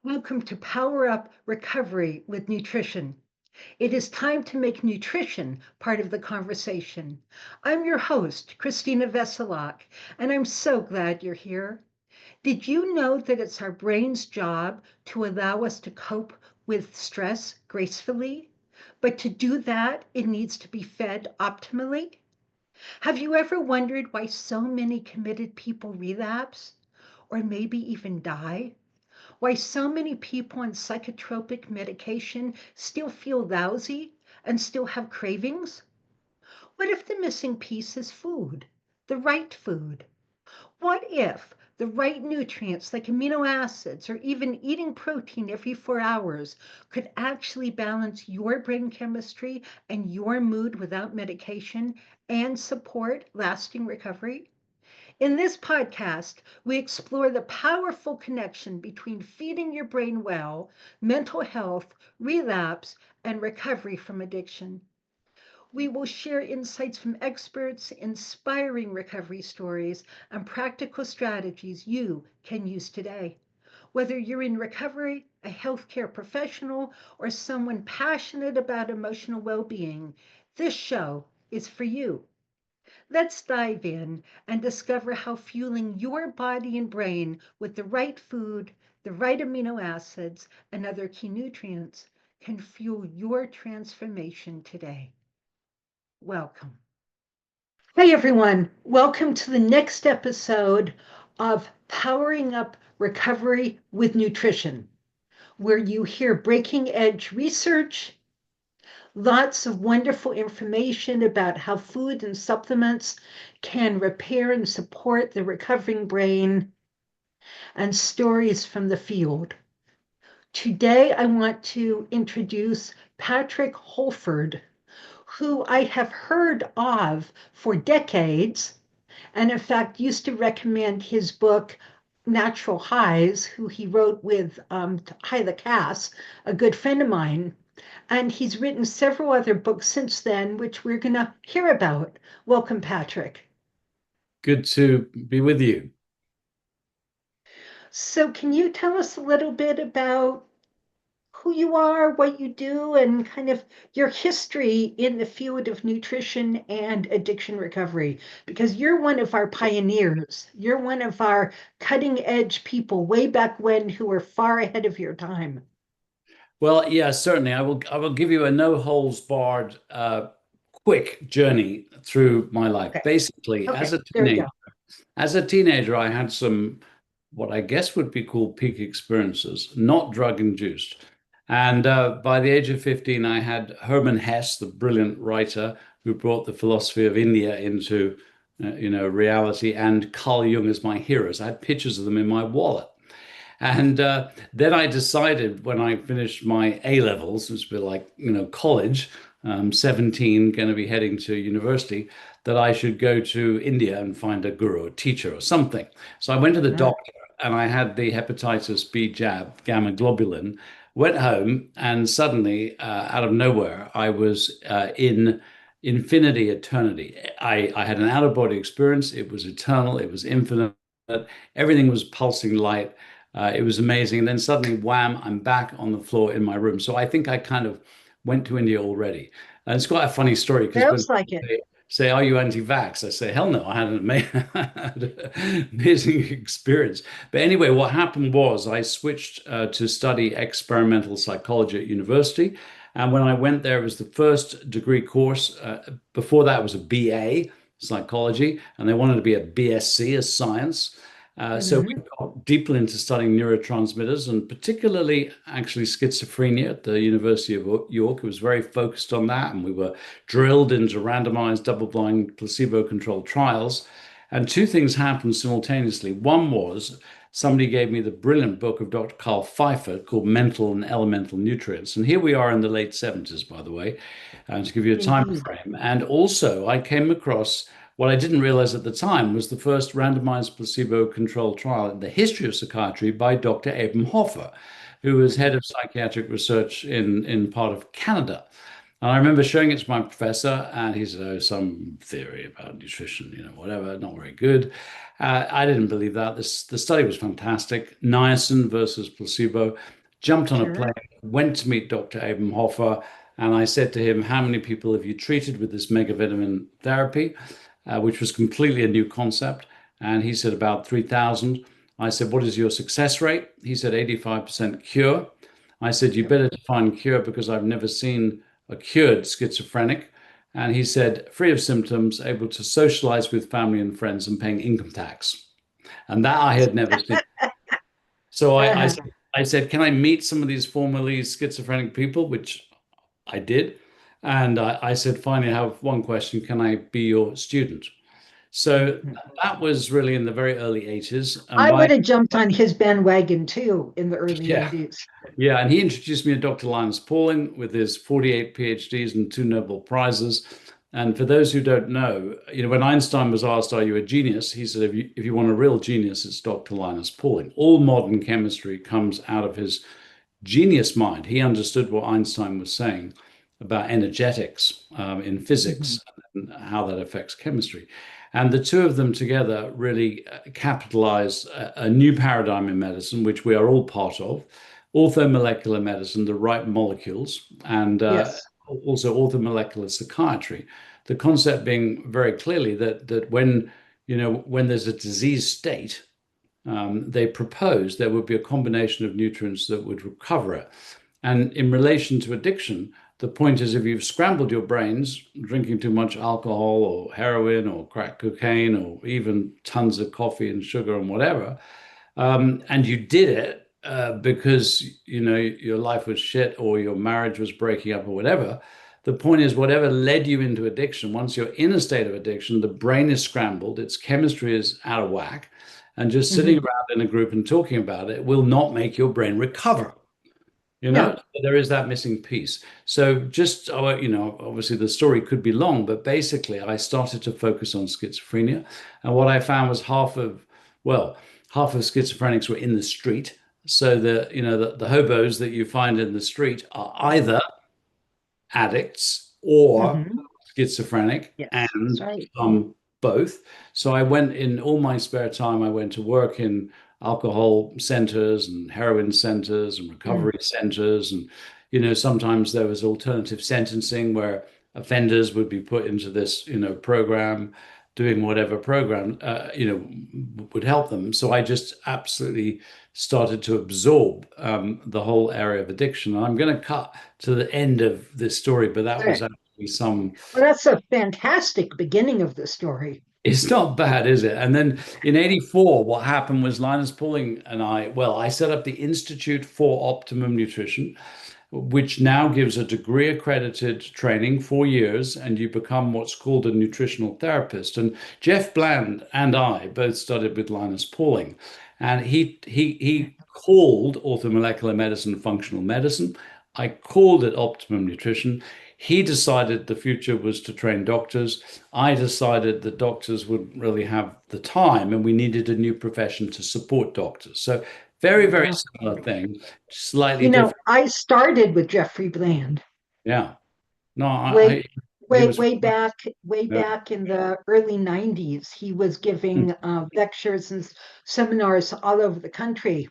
Welcome to Power Up Recovery with Nutrition. It is time to make nutrition part of the conversation. I'm your host, Christina Veselak, and I'm so glad you're here. Did you know that it's our brain's job to allow us to cope with stress gracefully? But to do that, it needs to be fed optimally. Have you ever wondered why so many committed people relapse or maybe even die? Why so many people on psychotropic medication still feel lousy and still have cravings? What if the missing piece is food, the right food? What if the right nutrients like amino acids or even eating protein every 4 hours could actually balance your brain chemistry and your mood without medication and support lasting recovery? In this podcast, we explore the powerful connection between feeding your brain well, mental health, relapse, and recovery from addiction. We will share insights from experts, inspiring recovery stories, and practical strategies you can use today. Whether you're in recovery, a healthcare professional, or someone passionate about emotional well being, this show is for you. Let's dive in and discover how fueling your body and brain with the right food, the right amino acids, and other key nutrients can fuel your transformation today. Welcome. Hey everyone, welcome to the next episode of Powering Up Recovery with Nutrition, where you hear breaking edge research, lots of wonderful information about how food and supplements can repair and support the recovering brain, and stories from the field. Today, I want to introduce Patrick Holford, who I have heard of for decades, and in fact used to recommend his book, Natural Highs, who he wrote with Hyla Cass, a good friend of mine. And he's written several other books since then, which we're going to hear about. Welcome, Patrick. Good to be with you. So, can you tell us a little bit about who you are, what you do, and kind of your history in the field of nutrition and addiction recovery? Because you're one of our pioneers. You're one of our cutting edge people way back when who were far ahead of your time. Well, yeah, certainly. I will give you a no holds barred quick journey through my life. Okay. Basically, Okay. There we go. as a teenager, I had some what I guess would be called peak experiences, not drug induced. And by the age of 15, I had Hermann Hesse, the brilliant writer who brought the philosophy of India into reality, and Carl Jung as my heroes. I had pictures of them in my wallet. And then I decided when I finished my A levels, which was like, college, 17, going to be heading to university, that I should go to India and find a guru, a teacher, or something. So I went to the Uh, doctor and I had the hepatitis B jab, gamma globulin, went home, and suddenly, out of nowhere, I was in infinity eternity. I had an out of body experience. It was eternal, it was infinite, everything was pulsing light. It was amazing. And then suddenly, wham, I'm back on the floor in my room. So I think I kind of went to India already. And it's quite a funny story because when Sounds like it. they say, "Are you anti-vax?" I say, "Hell no, I had an amazing experience." But anyway, what happened was I switched to study experimental psychology at university. And when I went there, it was the first degree course. Before that, it was a BA psychology, and they wanted to be a BSc as science. So we Mhm. got deeply into studying neurotransmitters and particularly actually schizophrenia at the University of York. It was very focused on that, and we were drilled into randomized, double-blind, placebo-controlled trials. And two things happened simultaneously. One was somebody gave me the brilliant book of Dr. Carl Pfeiffer called Mental and Elemental Nutrients. And here we are in the late 70s, by the way, to give you a time Indeed. frame. And also, I came across what I didn't realize at the time was the first randomized placebo-controlled trial in the history of psychiatry by Dr. Abram Hoffer, who was head of psychiatric research in part of Canada. And I remember showing it to my professor, and he said, "Oh, some theory about nutrition, whatever, not very good." I didn't believe that. The study was fantastic. Niacin versus placebo. Jumped on a Sure. plane, went to meet Dr. Abraham, and I said to him, "How many people have you treated with this megavitamin therapy?" Which was completely a new concept. And he said, "About 3,000." I said, "What is your success rate?" He said, 85% cure. I said, "You Yep. better define cure because I've never seen a cured schizophrenic." And he said, "Free of symptoms, able to socialize with family and friends, and paying income tax." And that I had never seen. So Uh-huh. I said, "Can I meet some of these formerly schizophrenic people?" Which I did. And I said, "Finally, I have one question. Can I be your student?" So Mhm. that was really in the very early 80s. And I by, would have jumped on his bandwagon too in the early yeah, 80s. yeah. And he introduced me to Dr. Linus Pauling with his 48 PhDs and 2 Nobel Prizes. And for those who don't know, when Einstein was asked, "Are you a genius?" He said, if you want a real genius, it's Dr. Linus Pauling. All modern chemistry comes out of his genius mind. He understood what Einstein was saying about energetics in Mhm. physics and how that affects chemistry. And the two of them together really capitalized a new paradigm in medicine, which we are all part of, orthomolecular medicine, the right molecules, and Yes. also orthomolecular psychiatry. The concept being very clearly that when there's a disease state, they proposed there would be a combination of nutrients that would recover it. And in relation to addiction, the point is if you've scrambled your brains drinking too much alcohol or heroin or crack cocaine or even tons of coffee and sugar and whatever, and you did it because your life was shit or your marriage was breaking up or whatever. The point is, whatever led you into addiction, once you're in a state of addiction, the brain is scrambled, its chemistry is out of whack, and just sitting Mhm. around in a group and talking about it will not make your brain recover. Yeah. There is that missing piece. So just, obviously the story could be long, but basically I started to focus on schizophrenia. And what I found was half of schizophrenics were in the street. So the hobos that you find in the street are either addicts or Mhm. schizophrenic Yes, that's and right. both. So I went in all my spare time, I went to work in alcohol centers and heroin centers and Mm. recovery centers. And, sometimes there was alternative sentencing where offenders would be put into this, program, doing whatever program, would help them. So I just absolutely started to absorb the whole area of addiction. And I'm going to cut to the end of this story, but that was Right. actually some. Well, that's a fantastic beginning of the story. It's not bad, is it? And then in 84, what happened was Linus Pauling and I set up the Institute for Optimum Nutrition, which now gives a degree accredited training, 4 years, and you become what's called a nutritional therapist. And Jeff Bland and I both studied with Linus Pauling, and he called orthomolecular medicine functional medicine. I called it optimum nutrition. He decided the future was to train doctors. I decided that doctors wouldn't really have the time and we needed a new profession to support doctors. So very, very Yeah. similar thing, slightly different. I started with Jeffrey Bland Yeah. No, way, he was, way yeah, back in the early 90s. He was giving lectures and seminars all over the country.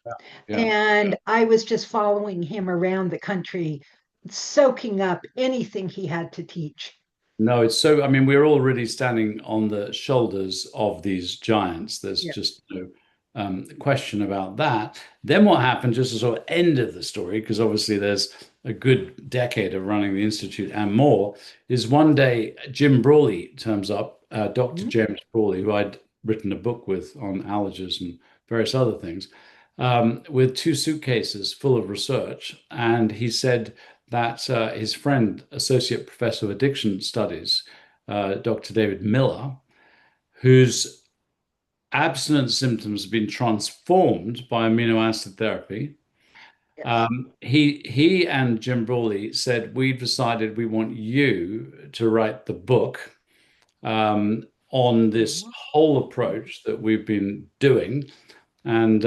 yeah. And I was just following him around the country, soaking up anything he had to teach. No, it's so, I mean, we're all really standing on the shoulders of these giants. There's Yeah. just no question about that. Then what happened, just as sort of end of the story, because obviously there's a good decade of running the Institute and more, is one day Jim Brawley turns up, Dr. Mhm. James Brawley, who I'd written a book with on allergies and various other things, with 2 suitcases full of research. And he said, that his friend, Associate Professor of Addiction Studies, Dr. David Miller, whose abstinence symptoms have been transformed by amino acid therapy. Yes. He and Jim Brawley said, "We've decided we want you to write the book on this Mhm. whole approach that we've been doing." And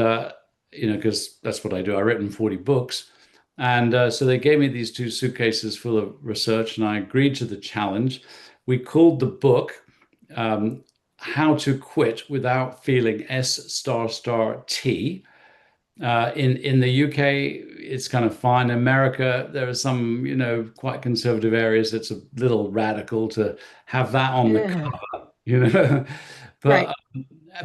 because that's what I do. I've written 40 books. And so they gave me these 2 suitcases full of research, and I agreed to the challenge. We called the book um, how to quit without feeling S star star T. In the UK, it's kind of fine. In America, there are some, quite conservative areas. It's a little radical to have that on the Yeah. cover, you know. Right. But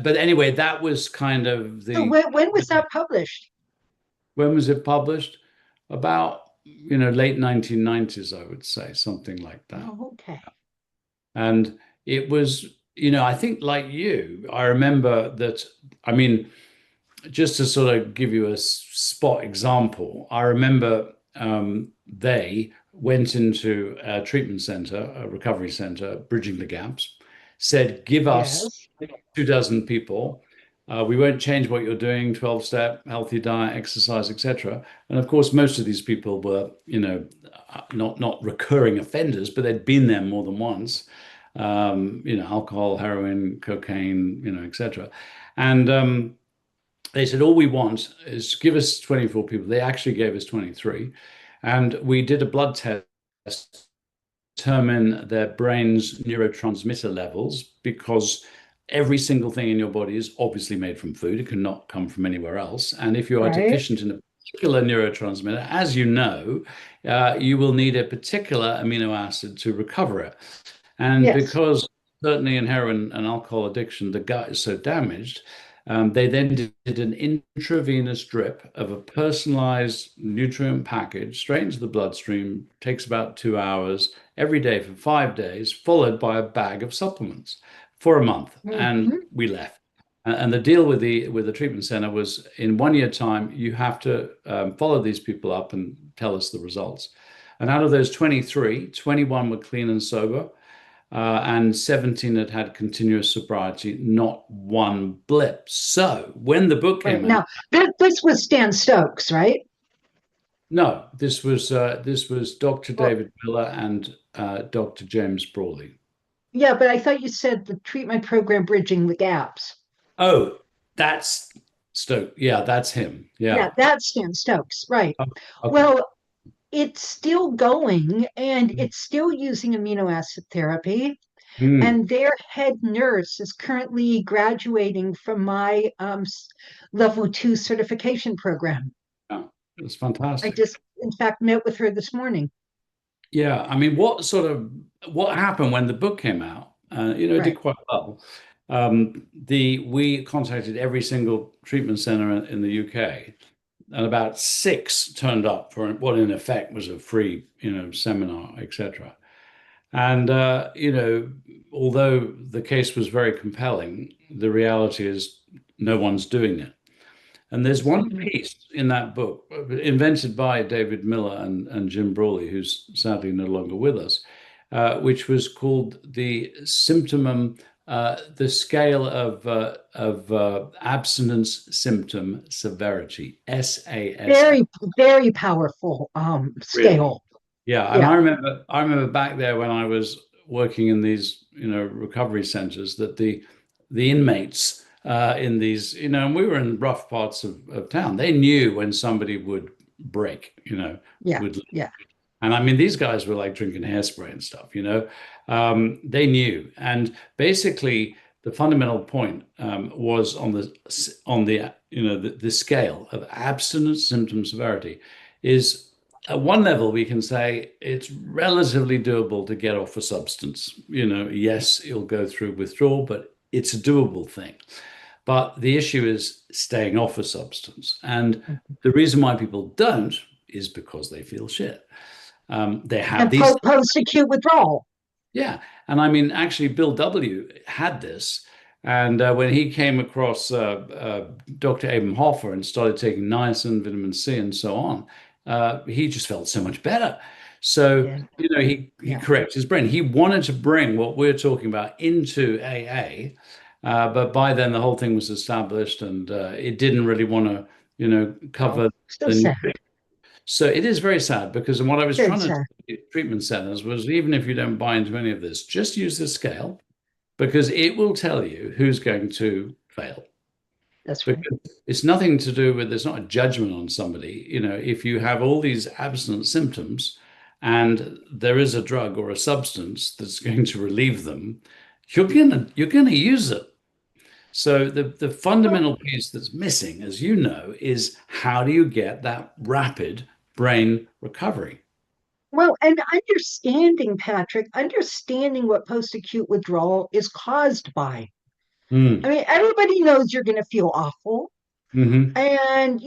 but anyway, that was kind of So the when was that published? when was it published? About, late 1990s, I would say, something like that. Oh, okay. And it was, I think like you, I remember that, I mean, just to sort of give you a spot example, I remember they went into a treatment center, a recovery center, bridging the gaps, said, give us Yes. 2 dozen people. We won't change what you're doing, 12-step, healthy diet, exercise, etc. And of course, most of these people were, not recurring offenders, but they'd been there more than once. Alcohol, heroin, cocaine, etc. And they said, all we want is give us 24 people. They actually gave us 23. And we did a blood test to determine their brain's neurotransmitter levels because every single thing in your body is obviously made from food. It cannot come from anywhere else. And if you are Right. deficient in a particular neurotransmitter, as you know, you will need a particular amino acid to recover it. And Yes. because certainly in heroin and alcohol addiction, the gut is so damaged, they then did an intravenous drip of a personalized nutrient package straight into the bloodstream. Takes about 2 hours every day for 5 days, followed by a bag of supplements for a month. And Mhm. we left. And the deal with the treatment center was in 1 year time, you have to follow these people up and tell us the results. And out of those 23, 21 were clean and sober and 17 had had continuous sobriety, not one blip. So when the book Right. came out, Now, this was Stan Stokes, right? no, this was Dr. Well, David Miller and Dr. James Brawley. yeah, but I thought you said the treatment program Bridging the Gaps. Oh, that's Stoke. Yeah, that's him. Yeah, Yeah. that's Stan Stokes. Right. Oh, okay. Well, it's still going and it's still using amino acid therapy. Hmm. And their head nurse is currently graduating from my level 2 certification program. Yeah, it's I fantastic. just, in fact, met with her this morning. Yeah, I mean, what happened when the book came out? It did Right. quite well. We contacted every single treatment center in the UK, and about six turned up for what in effect was a free, seminar, etc. And although the case was very compelling, the reality is no one's doing it. And there's one Mhm. piece in that book, invented by David Miller and Jim Brawley, who's sadly no longer with us, which was called the symptomum, the scale of abstinence symptom severity, SASS. Very, very powerful Really? scale. Yeah, and Yeah. I remember back there when I was working in these, recovery centers that the inmates in these, and we were in rough parts of town. They knew when somebody would break, Yeah. would, Yeah. and I mean these guys were like drinking hairspray and stuff. They knew, and basically the fundamental point was on the the scale of abstinence symptom severity is at one level, we can say it's relatively doable to get off a substance. Yes, you'll go through withdrawal, but it's a doable thing. But the issue is staying off a substance. And the reason why people don't is because they feel shit. They have And these, post-acute withdrawal. yeah. And I mean, actually, Bill W. had this. And when he came across Dr. Abram Hoffer and started taking niacin, vitamin C, and so on, he just felt so much better. So, Yeah. he Yeah. corrected his brain. He wanted to bring what we're talking about into AA, but by then the whole thing was established, and it didn't really want to, Oh, cover so the new. sad. So it is very sad because what I was Very trying to sad. do with treatment centers was even if you don't buy into any of this, just use this scale because it will tell you who's going to fail. That's right. Because it's nothing to do with, there's not a judgment on somebody. If you have all these abstinent symptoms and there is a drug or a substance that's going to relieve them, you're gonna use it. So the Well, fundamental piece that's missing, as you know, is how do you get that rapid brain recovery? well, and understanding, Patrick, understanding what post-acute withdrawal is caused by. I Mm. mean, everybody knows you're going to feel awful. Hmm. And,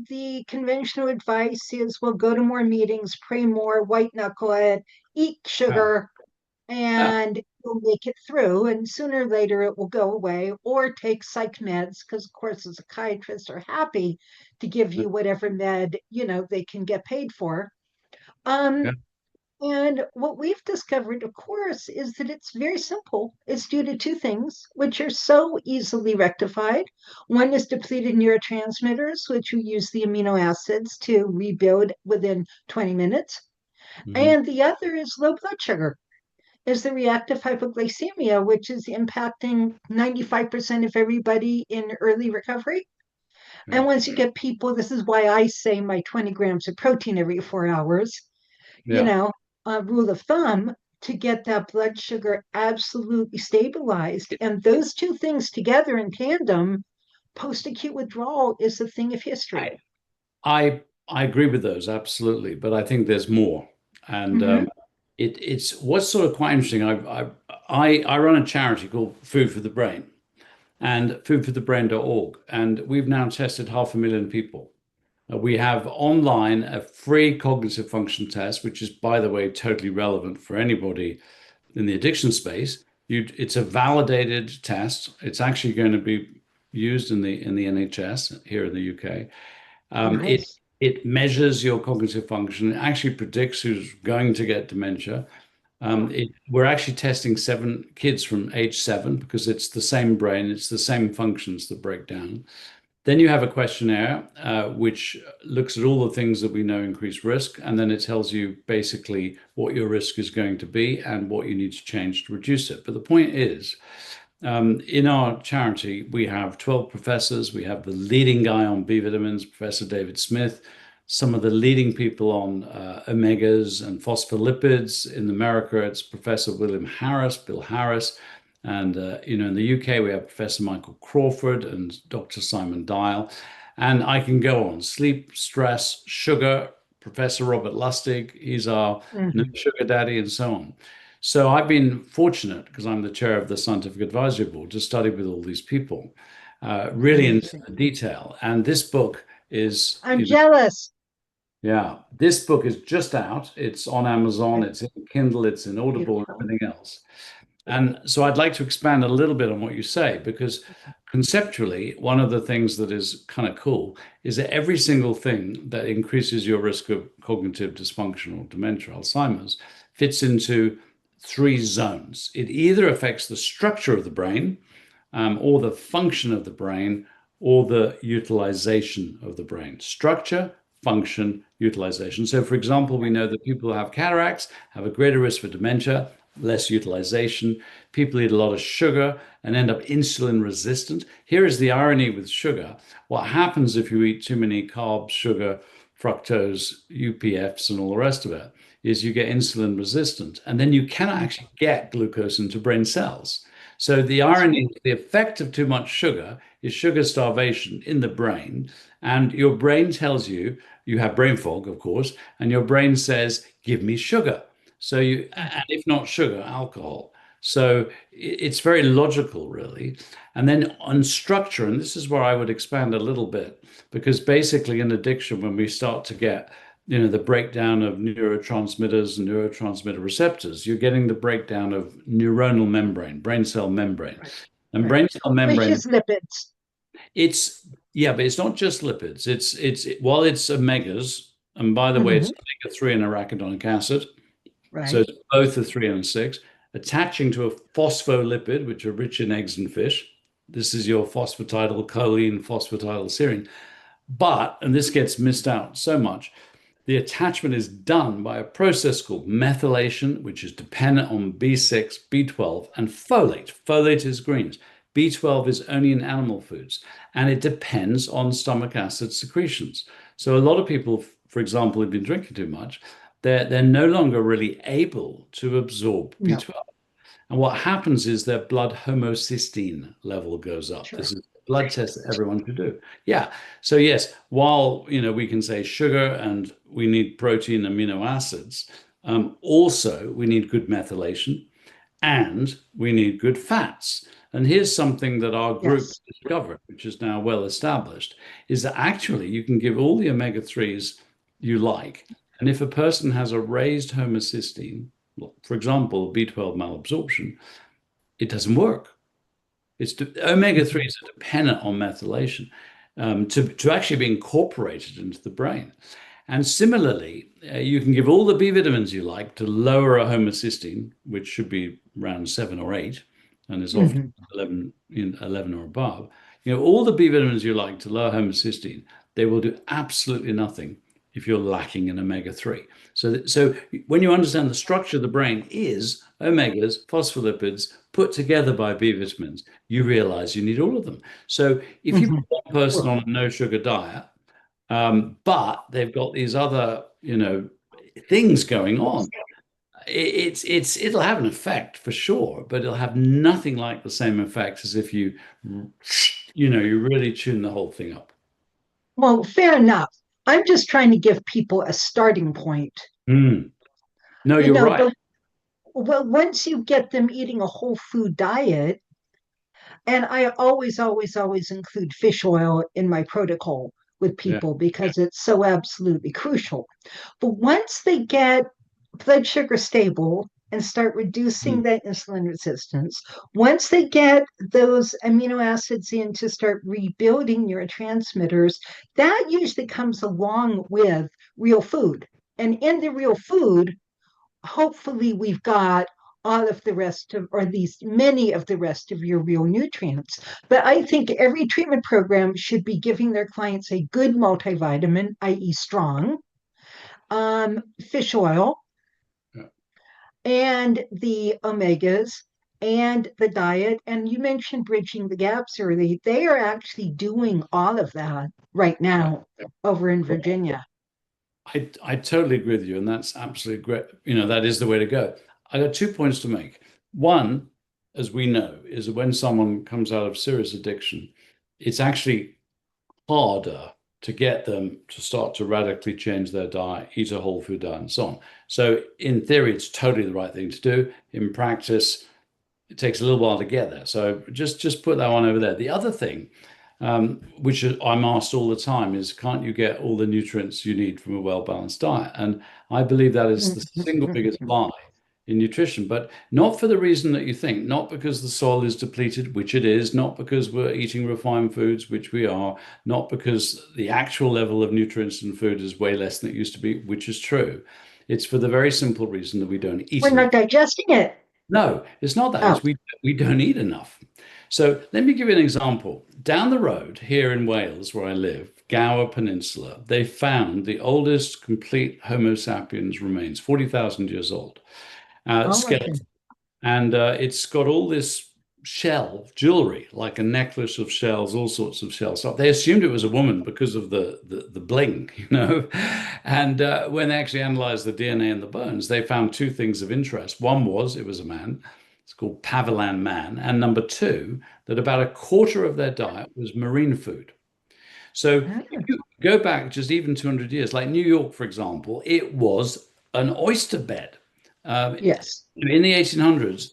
the conventional advice is, well, go to more meetings, pray more, white knuckle it, eat Yeah. sugar, Yeah. and you'll make it through. And sooner or later, it will go away, or take psych meds, because, of course, the psychiatrists are happy to give you whatever med, they can get paid for. Yeah. Um, and what we've discovered, of course, is that it's very simple. It's due to two things, which are so easily rectified. One is depleted neurotransmitters, which we use the amino acids to rebuild within 20 minutes. Hmm. And the other is low blood sugar, is the reactive hypoglycemia, which is impacting 95% of everybody in early recovery. Yeah. And once you get people, this is why I say my 20 grams of protein every 4 hours, you Yeah. know, rule of thumb to get that blood sugar absolutely stabilized. And those two things together in tandem, post acute withdrawal is a thing of history. I I agree with those absolutely, but I think there's more. And Mm-hmm. it's what's sort of quite interesting. I run a charity called Food for the Brain and foodforthebrain.org, and we've now tested 500,000 people. We have online a free cognitive function test, which is, by the way, totally relevant for anybody in the addiction space. It's a validated test. It's actually going to be used in the NHS here in the UK. It Nice. it measures your cognitive function. It actually predicts who's going to get dementia. We're actually testing 7 kids from age 7 because it's the same brain, it's the same functions that break down. Then you have a questionnaire which looks at all the things that we know increase risk, and then it tells you basically what your risk is going to be and what you need to change to reduce it. But the point is, in our charity, we have 12 professors. We have the leading guy on B vitamins, Professor David Smith, some of the leading people on omegas and phospholipids. In America, it's Professor William Harris, Bill Harris. And in the UK, we have Professor Michael Crawford and Dr. Simon Dial. And I can go on. Sleep, stress, sugar, Professor Robert Lustig, he's our no Mm-hmm. sugar daddy, and so on. So I've been fortunate because I'm the chair of the scientific advisory board to study with all these people, really into Amazing. the detail. And this book is, I'm jealous. yeah, this book is just out. It's on Amazon, Okay, it's in Kindle, it's in Audible, and beautiful. everything else. And so I'd like to expand a little bit on what you say, because conceptually, one of the things that is kind of cool is that every single thing that increases your risk of cognitive dysfunction or dementia, Alzheimer's, fits into 3 zones. It either affects the structure of the brain, or the function of the brain, or the utilization of the brain. Structure, function, utilization. So, for example, we know that people who have cataracts have a greater risk for dementia, less utilization. People eat a lot of sugar and end up insulin resistant. Here is the irony with sugar. What happens if you eat too many carbs, sugar, fructose, UPFs, and all the rest of it is you get insulin resistant, and then you cannot actually get glucose into brain cells. So the That's irony right. is the effect of too much sugar is sugar starvation in the brain, and your brain tells you you have brain fog, of course, and your brain says, "Give me sugar." So and if not sugar, alcohol. So it's very logical, really. And then on structure, and this is where I would expand a little bit, because basically in addiction, when we start to get the breakdown of neurotransmitters and neurotransmitter receptors, you're getting the breakdown of neuronal membrane, brain cell membrane. Right. And Right. brain cell Which membrane, is lipids. it's yeah, but it's not just lipids. It's while it's omegas, and by the way, it's Hmm. omega 3 and arachidonic acid. So Right. it's both the 3 and 6, attaching to a phospholipid, which are rich in eggs and fish. This is your phosphatidylcholine, phosphatidylserine. But, and this gets missed out so much, the attachment is done by a process called methylation, which is dependent on B6, B12, and folate. Folate is greens. B12 is only in animal foods, and it depends on stomach acid secretions. So a lot of people, for example, who've been drinking too much, they're no longer really able to absorb No. B12. And what happens is their blood homocysteine level goes up. Sure. This is a blood test that everyone should do. Yeah. So yes, while we can say sugar and we need protein, amino acids, also we need good methylation and we need good fats. And here's something that our group Yes. discovered, which is now well established, is that actually you can give all the omega-3s you like. And if a person has a raised homocysteine, for example, B12 malabsorption, it doesn't work. Omega-3s are dependent on methylation to actually be incorporated into the brain. And similarly, you can give all the B vitamins you like to lower a homocysteine, which should be around 7 or 8, and is often Mhm. 11 or above. All the B vitamins you like to lower homocysteine, they will do absolutely nothing if you're lacking in omega-3. So when you understand the structure of the brain is omegas, phospholipids put together by B vitamins, you realize you need all of them. So if you put Mhm. one person Well, on a no sugar diet, but they've got these other, things going on. It'll have an effect for sure, but it'll have nothing like the same effect as if you really tune the whole thing up. well, fair enough. I'm just trying to give people a starting point. Mm. No, You you're know, right. but well, once you get them eating a whole food diet, and I always, always, always include fish oil in my protocol with Yeah. people because it's so absolutely crucial. But once they get blood sugar stable and start reducing Mm. that insulin resistance, once they get those amino acids in to start rebuilding neurotransmitters, that usually comes along with real food. And in the real food, hopefully we've got all of the rest of, or at least many of the rest of your real nutrients. But I think every treatment program should be giving their clients a good multivitamin, i.e., strong, fish oil, Yeah. and the omegas and the diet. And you mentioned bridging the gaps early. They are actually doing all of that right Yeah. now over in Virginia. I totally agree with you, and that's absolutely great. That is the way to go. I got 2 points to make. One, as we know, is that when someone comes out of serious addiction, it's actually harder to get them to start to radically change their diet, eat a whole food diet, and so on. So, in theory, it's totally the right thing to do. In practice, it takes a little while to get there. So, just put that one over there. The other thing, which I'm asked all the time, is can't you get all the nutrients you need from a well-balanced diet? And I believe that is the single biggest lie in nutrition, but not for the reason that you think, not because the soil is depleted, which it is, not because we're eating refined foods, which we are, not because the actual level of nutrients in food is way less than it used to be, which is true. It's for the very simple reason that we don't eat We're enough. not digesting it. No, it's not that. Oh, We don't eat enough. So let me give you an example. Down the road here in Wales, where I live, Gower Peninsula, they found the oldest complete Homo sapiens remains, 40,000 years old, oh my skeleton. goodness. And it's got all this shell jewelry, like a necklace of shells, all sorts of shells. So they assumed it was a woman because of the bling, And when they actually analyzed the DNA in the bones, they found two things of interest. One was it was a man. It's called Pavilan man. And number two, that about a quarter of their diet was marine food. So if you go back just even 200 years, like New York, for example, it was an oyster bed. Um, Yes. in the 1800s,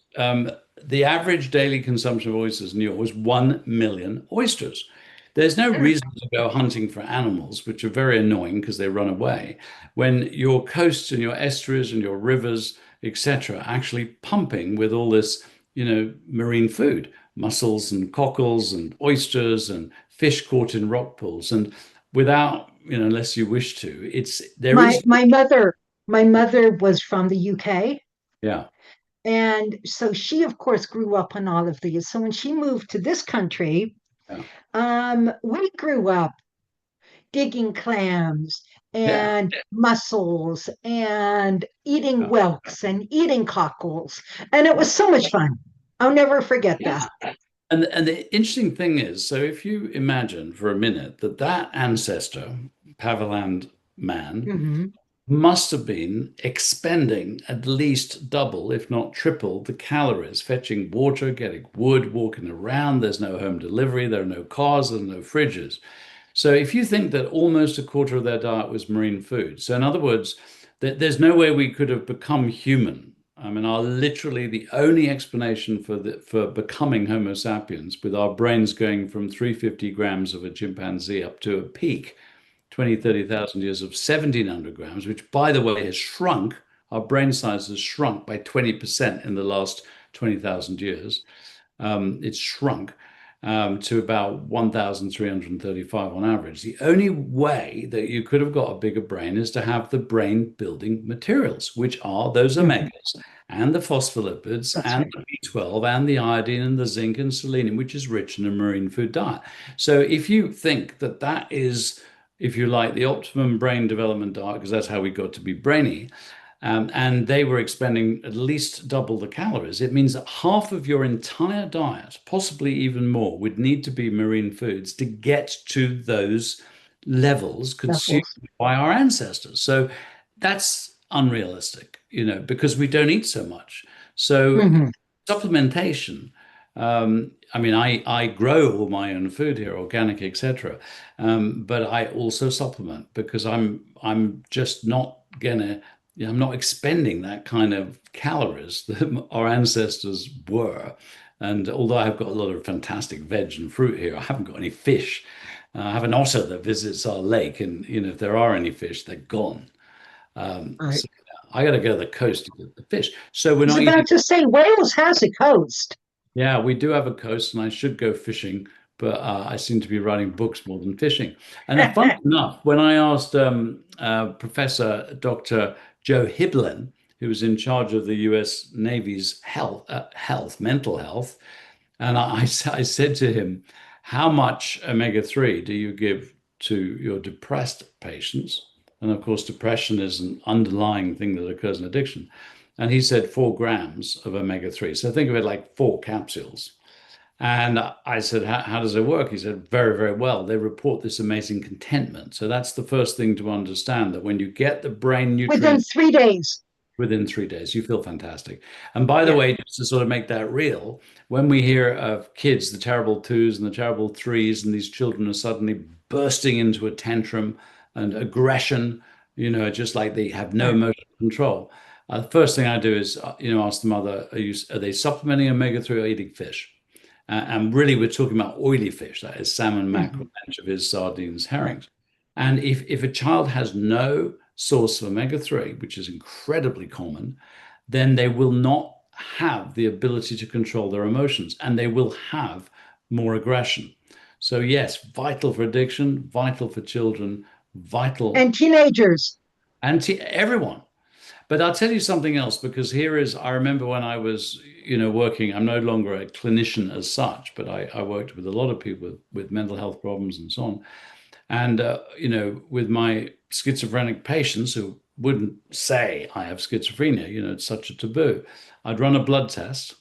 the average daily consumption of oysters in New York was 1 million oysters. There's no reason to go hunting for animals, which are very annoying because they run away, when your coasts and your estuaries and your rivers, etc., are actually pumping with all this, marine food, mussels and cockles and oysters and fish caught in rock pools. And without, unless you wish to, there My is, my mother, my mother was from the UK. yeah, And so she, of course, grew up on all of these. So when she moved to this country, yeah, we grew up digging clams yeah. and mussels and eating Yeah. whelks and eating cockles. And it was so much fun. I'll never forget that. Yeah. And the interesting thing is, so if you imagine for a minute that ancestor, Paviland man, Mhm. must have been expending at least double, if not triple, the calories, fetching water, getting wood, walking around. There's no home delivery, there are no cars, there's no fridges. So if you think that almost a quarter of their diet was marine food, so in other words, there's no way we could have become human. I mean, our literally the only explanation for becoming Homo sapiens, with our brains going from 350 grams of a chimpanzee up to a peak 20, 30,000 years of 1,700 grams, which, by the way, has shrunk. Our brain size has shrunk by 20% in the last 20,000 years. It's shrunk to about 1,335 on average. The only way that you could have got a bigger brain is to have the brain building materials, which are those Mhm. omegas and the phospholipids That's and right. the B12 and the iodine and the zinc and selenium, which is rich in a marine food diet. So if you think that that is, if you like, the optimum brain development diet, because that's how we got to be brainy, and they were expending at least double the calories, it means that half of your entire diet, possibly even more, would need to be marine foods to get to those levels consumed Levels. by our ancestors. So that's unrealistic, because we don't eat so much. So Hmm. supplementation. I mean, I grow all my own food here, organic, etc. But I also supplement because I'm just not gonna. I'm not expending that kind of calories that our ancestors were. And although I've got a lot of fantastic veg and fruit here, I haven't got any fish. I have an otter that visits our lake, and if there are any fish, they're gone. Right. So I got to go to the coast to get the fish. So we're I was not eating. about to say Wales has a coast. Yeah, we do have a coast, and I should go fishing, but I seem to be writing books more than fishing. And fun enough, when I asked Professor Dr. Joe Hibbelin, who was in charge of the U.S. Navy's mental health, and I said to him, "How much omega-3 do you give to your depressed patients?" And of course, depression is an underlying thing that occurs in addiction. And he said 4 grams of omega-3. So think of it like 4 capsules. And I said, how does it work? He said, very, very well. They report this amazing contentment. So that's the first thing to understand, that when you get the brain Within nutrient 3 days. within 3 days, you feel fantastic. And by the Yeah. way, just to sort of make that real, when we hear of kids, the terrible twos and the terrible threes, and these children are suddenly bursting into a tantrum and aggression, just like they have no Right. emotional control. The first thing I do is, ask the mother, are they supplementing omega-3 or eating fish? And really, we're talking about oily fish, that is salmon, mackerel, Hmm. anchovies, sardines, Right. herrings. And if a child has no source of omega-3, which is incredibly common, then they will not have the ability to control their emotions and they will have more aggression. So, yes, vital for addiction, vital for children, vital And teenagers. anti everyone. But I'll tell you something else, because I remember when I was, working, I'm no longer a clinician as such, but I worked with a lot of people with mental health problems and so on. And, with my schizophrenic patients who wouldn't say I have schizophrenia, it's such a taboo, I'd run a blood test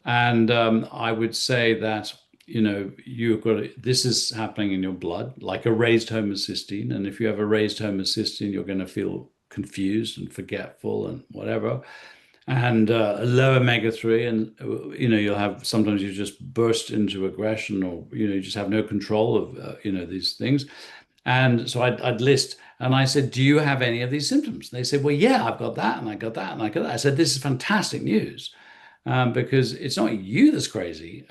and I would say that, this is happening in your blood, like a raised homocysteine. And if you have a raised homocysteine, you're going to feel confused and forgetful and whatever, and a low omega-3, and you'll have, sometimes you just burst into aggression, or you just have no control of these things. And so I'd list, and I said, do you have any of these symptoms? They said, well, yeah, I've got that, and I got that, and I got that. I said, this is fantastic news, because it's not you that's crazy,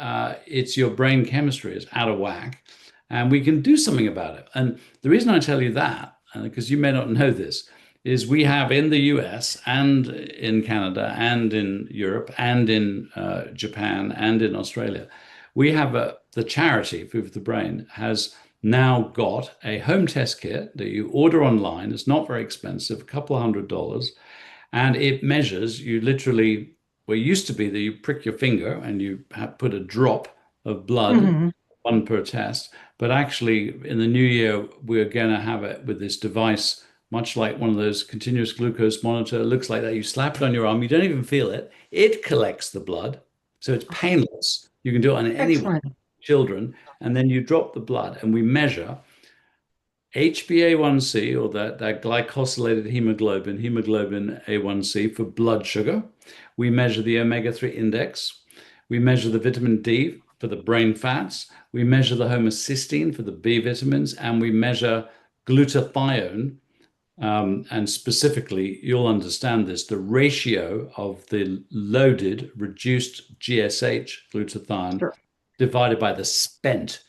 it's your brain chemistry is out of whack, and we can do something about it. And the reason I tell you that, because you may not know this, is we have in the US and in Canada and in Europe and in Japan and in Australia, we have the charity Food for the Brain has now got a home test kit that you order online. It's not very expensive, a couple of $100s, and it measures you literally. Where it used to be that you prick your finger and you put a drop of blood, Hmm. one per test. But actually, in the new year, we're going to have it with this device, much like one of those continuous glucose monitor. It looks like that. You slap it on your arm, you don't even feel it. It collects the blood, so it's painless. You can do it on anyone, Excellent. children, and then you drop the blood, and we measure HbA1c, or that glycosylated hemoglobin A1c for blood sugar. We measure the omega-3 index. We measure the vitamin D for the brain fats. We measure the homocysteine for the B vitamins, and we measure glutathione. And specifically, you'll understand this, the ratio of the loaded reduced GSH glutathione Sure. divided by the spent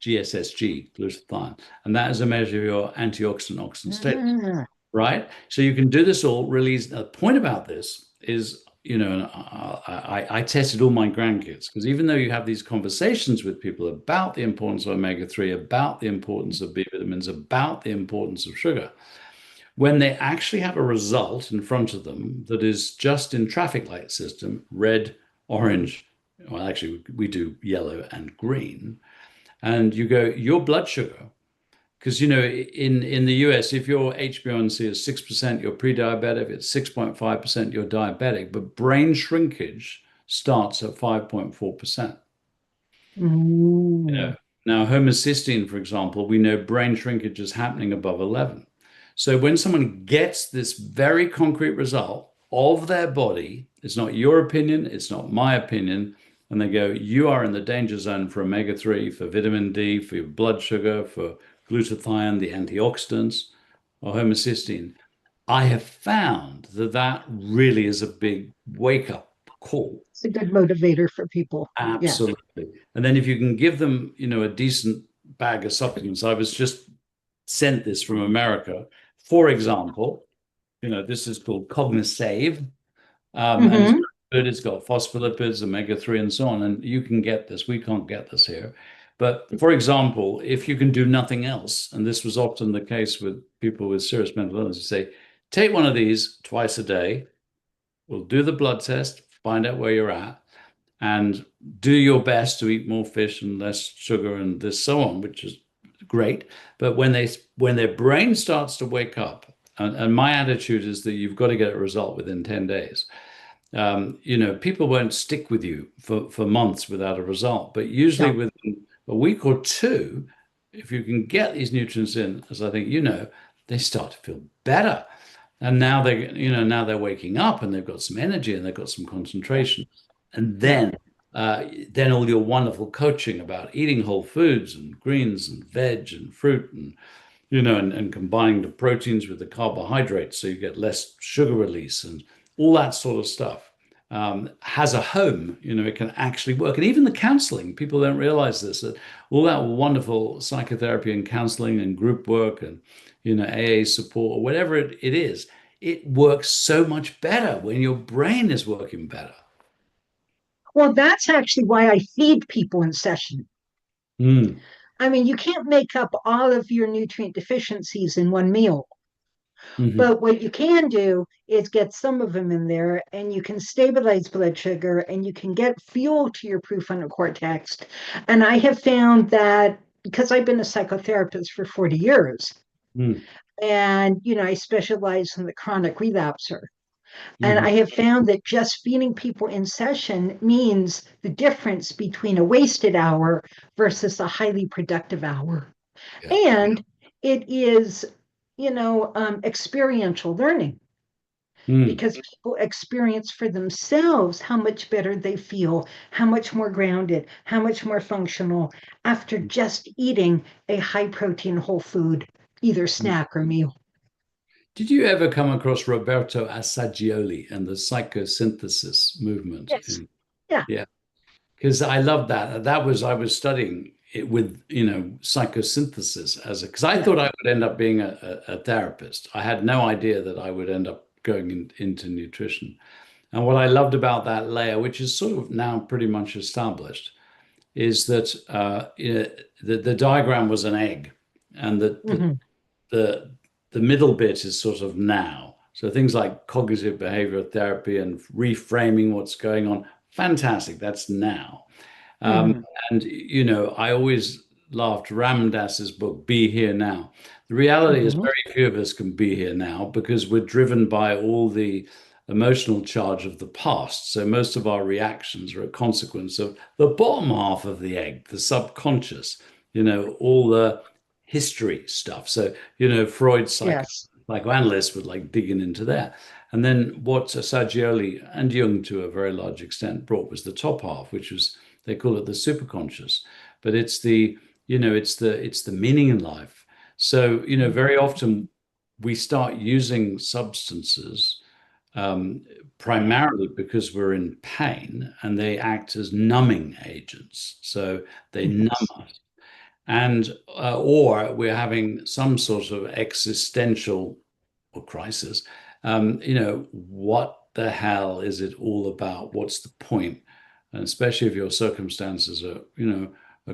GSSG glutathione. And that is a measure of your antioxidant oxidant status, Ah, right? So you can do this all really easy. The point about this is, I tested all my grandkids, because even though you have these conversations with people about the importance of omega-3, about the importance of B vitamins, about the importance of sugar, when they actually have a result in front of them that is just in traffic light system, red, orange, well, actually, we do yellow and green, and you go, your blood sugar, because in the US, if your HbA1c is 6%, you're pre-diabetic. If it's 6.5%, you're diabetic. But brain shrinkage starts at 5.4%. mm. Now, homocysteine, for example, we know brain shrinkage is happening above 11. So when someone gets this very concrete result of their body, it's not your opinion, it's not my opinion, and they go, you are in the danger zone for omega-3, for vitamin D, for your blood sugar, for glutathione, the antioxidants, or homocysteine. I have found that that really is a big wake-up call. It's a good motivator for people. Yeah. Absolutely. And then if you can give them, a decent bag of supplements, I was just sent this from America. For example, this is called Cognisave, and it's Hmm. good. It's got phospholipids, omega-3, and so on. And you can get this. We can't get this here. But for example, if you can do nothing else, and this was often the case with people with serious mental illness, you say, take one of these twice a day. We'll do the blood test, find out where you're at, and do your best to eat more fish and less sugar and this so on, which is great. But when their brain starts to wake up, and my attitude is that you've got to get a result within 10 days. People won't stick with you for months without a result, but usually No. within a week or two, if you can get these nutrients in, as I think they start to feel better. And now they're waking up and they've got some energy and they've got some concentration. And Yeah. then all your wonderful coaching about eating whole foods and greens and veg and fruit and and combining the proteins with the carbohydrates so you get less sugar release and all that sort of stuff has a home. It can actually work. And even the counseling, people don't realize this, that all that wonderful psychotherapy and counseling and group work and, AA support or whatever it is, it works so much better when your brain is working better. Well, that's actually why I feed people in session. Mm, I mean, you can't make up all of your nutrient deficiencies in one meal, mhm, but what you can do is get some of them in there and you can stabilize blood sugar and you can get fuel to your prefrontal cortex. And I have found that because I've been a psychotherapist for 40 years mm, and, I specialize in the chronic relapser. And mhm. I have found that just feeding people in session means the difference between a wasted hour versus a highly productive hour. Yeah. And it is, experiential learning Mm, because people experience for themselves how much better they feel, how much more grounded, how much more functional after just eating a high protein whole food, either mm. snack or meal. Did you ever come across Roberto Assagioli and the psychosynthesis movement? Yes. Yeah. Yeah, because I love that. I was studying it with, psychosynthesis because I Yeah. thought I would end up being a therapist. I had no idea that I would end up going into nutrition. And what I loved about that layer, which is sort of now pretty much established, is that the diagram was an egg, and that Mhm. the middle bit is sort of now. So things like cognitive behavioral therapy and reframing what's going on, fantastic. That's now. Um, Mhm. and I always laughed Ram Dass's book, Be Here Now. The reality is Mhm. very few of us can be here now because we're driven by all the emotional charge of the past. So most of our reactions are a consequence of the bottom half of the egg, the subconscious, all the history stuff. So, Freud's Yes. psychoanalysts were like digging into that. And then what Saggioli and Jung to a very large extent brought was the top half, which was, they call it the superconscious. But it's it's the meaning in life. So, very often we start using substances primarily because we're in pain, and they act as numbing agents. So they numb Yes. us. And or we're having some sort of existential or crisis. What the hell is it all about? What's the point? And especially if your circumstances are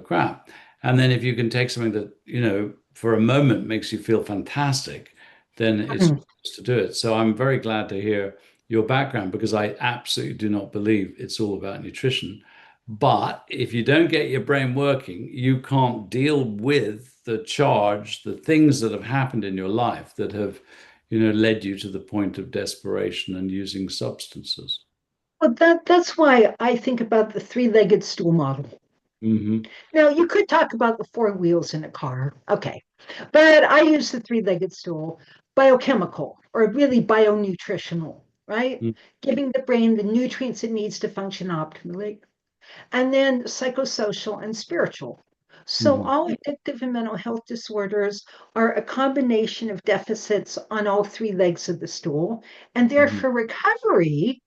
crap. And then if you can take something that, for a moment makes you feel fantastic, then it's Mhm. to do it. So I'm very glad to hear your background, because I absolutely do not believe it's all about nutrition. But if you don't get your brain working, you can't deal with the charge, the things that have happened in your life that have, led you to the point of desperation and using substances. Well, that's why I think about the three-legged stool model. Hmm. Now, you could talk about the four wheels in a car. Okay. But I use the three-legged stool, biochemical or really bionutritional, right? Giving the brain the nutrients it needs to function optimally. And then psychosocial and spiritual. So, Hmm. all addictive and mental health disorders are a combination of deficits on all three legs of the stool. And Hmm. therefore, recovery,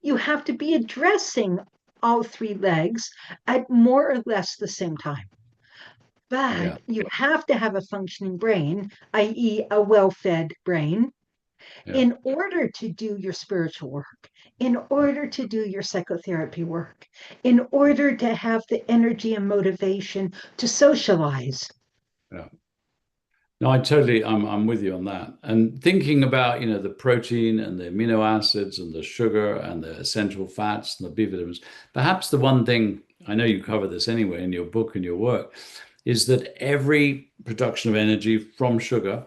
you have to be addressing all three legs at more or less the same time. Yeah, But you have to have a functioning brain, i.e., a well fed brain, yeah. in order to do your spiritual work, in order to do your psychotherapy work, in order to have the energy and motivation to socialize. Yeah. No, I'm with you on that. And thinking about, the protein and the amino acids and the sugar and the essential fats and the B vitamins, perhaps the one thing, I know you cover this anyway in your book and your work, is that every production of energy from sugar,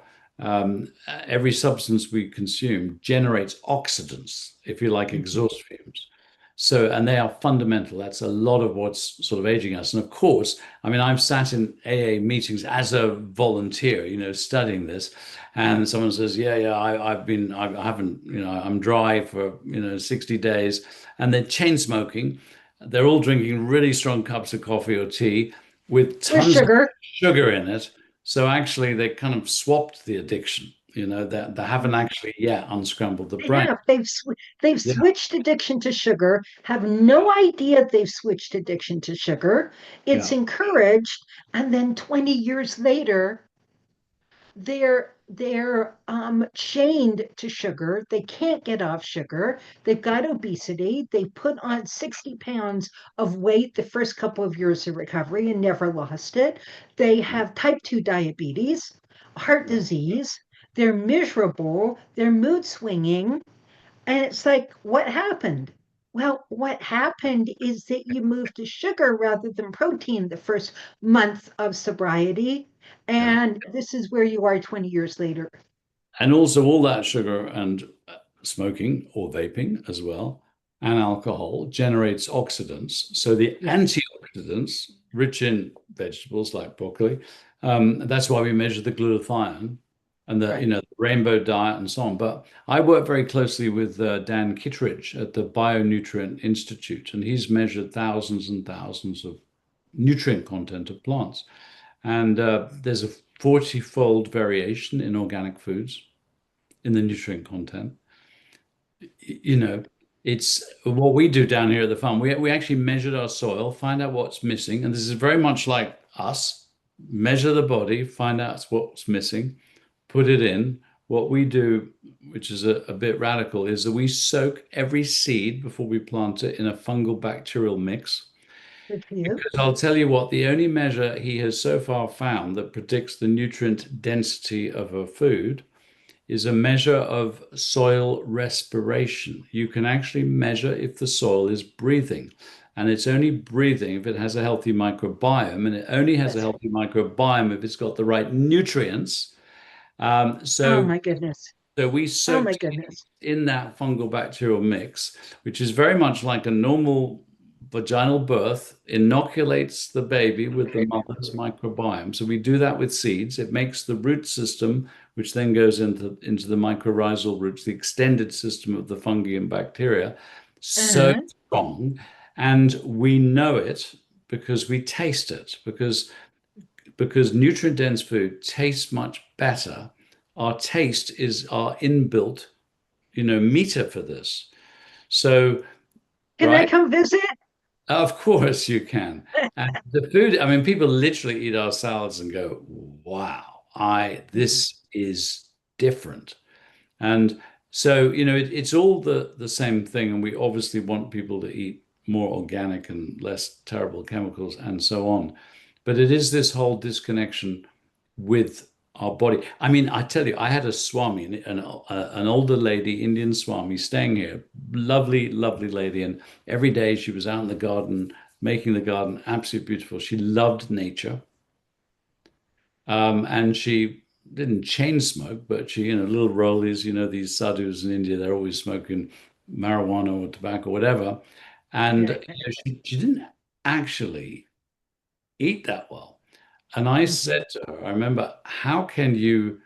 every substance we consume generates oxidants, if you like, Mhm. exhaust fumes. So, and they are fundamental. That's a lot of what's sort of aging us. And of course, I mean, I've sat in AA meetings as a volunteer, studying this, and someone says, "Yeah, yeah, I haven't, I'm dry for 60 days," and they're chain smoking. They're all drinking really strong cups of coffee or tea with With tons of sugar, sugar in it. So actually, they kind of swapped the addiction. That they haven't actually yet unscrambled the they brain. have. They've Yeah, switched addiction to sugar, have no idea they've switched addiction to sugar. It's yeah, encouraged, and then 20 years later, they're chained to sugar. They can't get off sugar. They've got obesity. They put on 60 pounds of weight the first couple of years of recovery and never lost it. They have type 2 diabetes, heart yeah. disease. They're miserable. They're mood swinging. And it's like, what happened? Well, what happened is that you moved to sugar rather than protein the first month of sobriety. Yeah. And this is where you are 20 years later. And also, all that sugar and smoking or vaping as well, and alcohol generates oxidants. So the Yes, antioxidants, rich in vegetables like broccoli, that's why we measure the glutathione and the right. the rainbow diet and so on. But I work very closely with Dan Kittredge at the Bionutrient Institute, and he's measured thousands and thousands of nutrient content of plants. And there's a 40-fold variation in organic foods in the nutrient content. You know, it's what we do down here at the farm. We actually measured our soil, find out what's missing, and this is very much like us. Measure the body, find out what's missing, put it in. What we do, which is a bit radical, is that we soak every seed before we plant it in a fungal bacterial mix. Good for you. Because I'll tell you what, the only measure he has so far found that predicts the nutrient density of a food is a measure of soil respiration. You can actually measure if the soil is breathing. And it's only breathing if it has a healthy microbiome, and it only has a That's, healthy microbiome if it's got the right nutrients. Um, oh so, my goodness. so we Oh my soaked goodness. in that fungal bacterial mix, which is very much like a normal vaginal birth inoculates the baby with the mother's microbiome. So we do that with seeds. It makes the root system, which then goes into the mycorrhizal roots, the extended system of the fungi and bacteria, so Uh-huh. strong. And we know it because we taste it, because nutrient-dense food tastes much better. Our taste is our inbuilt, meter for this. So, Can I right? come visit? Of course you can. And the food, I mean, people literally eat our salads and go, wow, this is different. And so, it's all the same thing. And we obviously want people to eat more organic and less terrible chemicals and so on. But it is this whole disconnection with our body. I mean, I tell you, I had a Swami, an older lady, Indian Swami, staying here. Lovely, lovely lady. And every day she was out in the garden, making the garden absolutely beautiful. She loved nature. And she didn't chain smoke, but she, little rollies, these sadhus in India, they're always smoking marijuana or tobacco, whatever. And Right. she didn't actually eat that well. And I Mhm. said to her, I remember, how can you,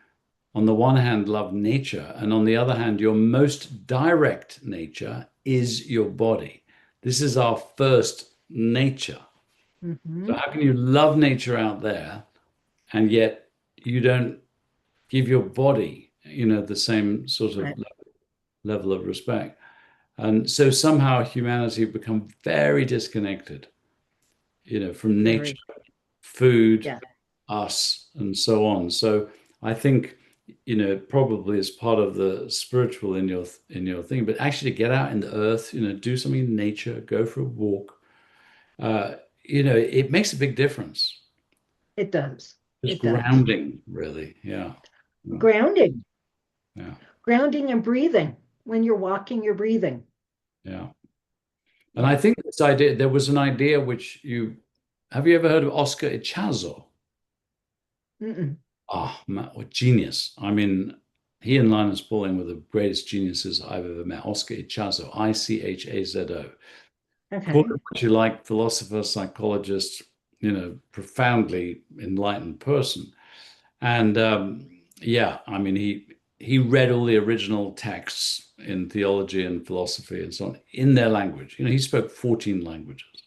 on the one hand, love nature, and on the other hand, your most direct nature is your body? This is our first nature. So, Mhm. how can you love nature out there and yet you don't give your body, the same sort of Right. level of respect? And so somehow humanity become very disconnected, from nature, Very. food, Yeah. us, and so on. So I think, probably as part of the spiritual in your thing, but actually get out in the earth, do something in nature, go for a walk. Uh, it makes a big difference. It does. Just It does. grounding, really. Yeah. Yeah. Grounding. Yeah. Grounding and breathing. When you're walking, you're breathing. Yeah. And I Yeah. think this idea, there was an idea which have you ever heard of Oscar Ichazo? Mm-mm. Ah, what genius. I mean, he and Linus Pauling were the greatest geniuses I've ever met. Oscar Ichazo, Ichazo. Call Okay. it what you like, philosopher, psychologist, profoundly enlightened person. And yeah, I mean, he read all the original texts in theology and philosophy and so on in their language. He spoke 14 languages.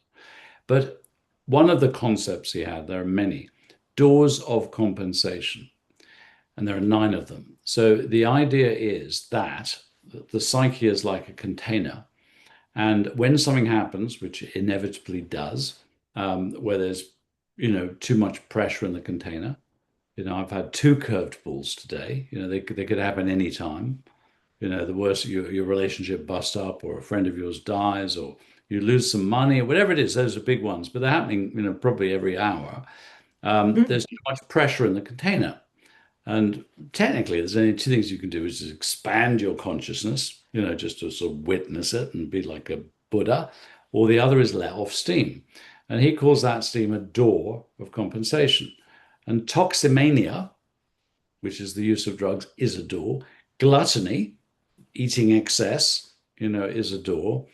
But one of the concepts he had, there are many, doors of compensation, and there are 9 of them. So the idea is that the psyche is like a container, and when something happens, which it inevitably does, where there's too much pressure in the container. I've had 2 curved balls today. They could happen anytime. The worst, your relationship busts up, or a friend of yours dies, or you lose some money, or whatever it is. Those are big ones, but they're happening, probably every hour. Mhm. There's too much pressure in the container. And technically, there's only 2 things you can do: is just expand your consciousness, just to sort of witness it and be like a Buddha, or the other is let off steam. And he calls that steam a door of compensation. And toximania, which is the use of drugs, is a door. Gluttony, eating excess, is a door.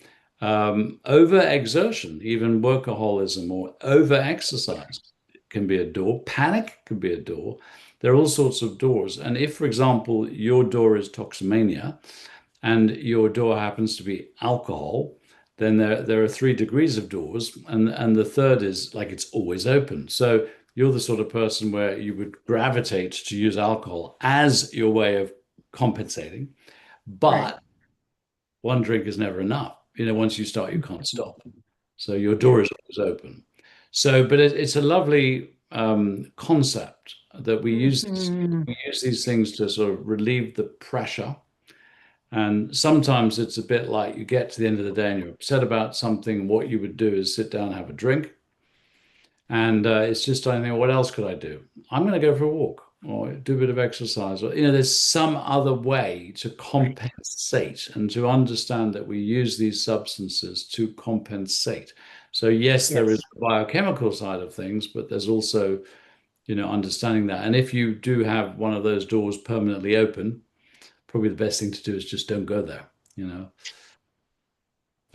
Overexertion, even workaholism or over-exercise can be a door. Panic can be a door. There are all sorts of doors. And if, for example, your door is toxomania and your door happens to be alcohol, then there are 3 degrees of doors, and the third is like it's always open. So you're the sort of person where you would gravitate to use alcohol as your way of compensating, Right. but one drink is never enough. Once you start, you can't stop. So your Yeah. door is always open. So, but it's a lovely concept that we use this. Mhm. We use these things to sort of relieve the pressure. And sometimes it's a bit like you get to the end of the day and you're upset about something. What you would do is sit down and have a drink. And it's just, I think, what else could I do? I'm going to go for a walk or do a bit of exercise. Or, there's some other way to Right. compensate and to understand that we use these substances to compensate. So, yes, there is Yes. the biochemical side of things, but there's also, understanding that. And if you do have one of those doors permanently open, probably the best thing to do is just don't go there, you know.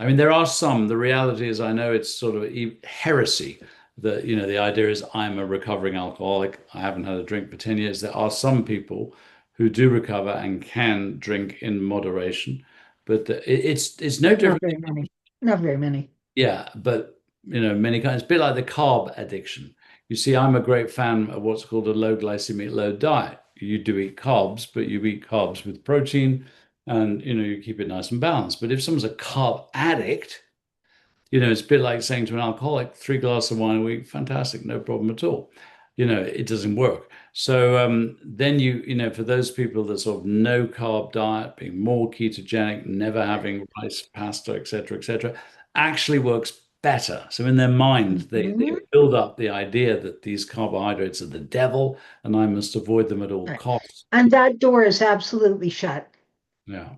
I mean, there are some. The reality is, I know it's sort of heresy that, the idea is I'm a recovering alcoholic. I haven't had a drink for 10 years. There are some people who do recover and can drink in moderation, but it's no But not different. very many. Not very many. Yeah, but many kinds. It's a bit like the carb addiction. You see, I'm a great fan of what's called a low glycemic load diet. You do eat carbs, but you eat carbs with protein, and you keep it nice and balanced. But if someone's a carb addict, it's a bit like saying to an alcoholic, 3 glasses of wine a week, fantastic, no problem at all. It doesn't work. So then for those people that sort of no carb diet, being more ketogenic, never having rice, pasta, etc., actually works better. So in their mind, they Mhm. build up the idea that these carbohydrates are the devil and I must avoid them at all Right. costs. And that door is absolutely shut. Yeah,